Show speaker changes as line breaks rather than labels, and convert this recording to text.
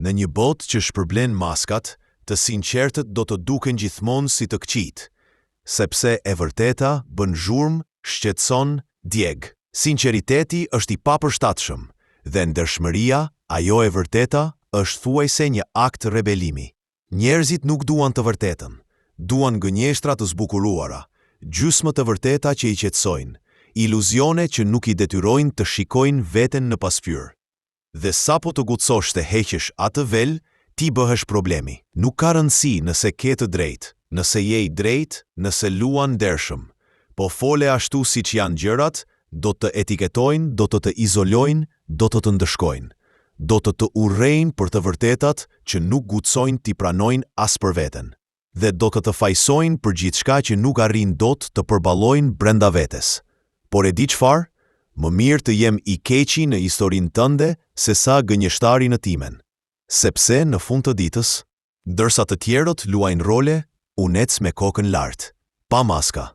Në një botë që shpërblen maskat, të sinqertët do të duken gjithmonë si të këqit, sepse e vërteta bën zhurmë, shqetëson, djeg. Sinqeriteti është i papërshtatshëm dhe ndershmëria, ajo e vërteta, është thuajse një akt rebelimi. Njerëzit nuk duan të vërtetën, duan gënjeshtra të zbukuruara, gjysmë të vërteta që i qetësojnë, iluzione që nuk i detyrojnë të shikojnë veten në pasfyr. Dhe sapo të guxosh të heqësh atë vel, ti bëhesh problemi. Nuk ka rëndësi nëse ke të drejtë, nëse je i drejtë, nëse luan ndershëm, po fole ashtu siç janë gjërat, do të etiketojnë, do të izolojnë, do të ndëshkojnë, do të urrejnë për të vërtetat që nuk guxojnë t'i pranojnë as për veten, dhe do të fajsojnë për gjithçka që nuk arrin dot të përballojnë brenda vetes. Por e di çfarë? Më mirë të jem i keqi në historinë tënde se sa gënjeshtari në timen. Sepse në fund të ditës, ndërsa të tjerët luajnë role, unë ec me kokën lart, pa maska.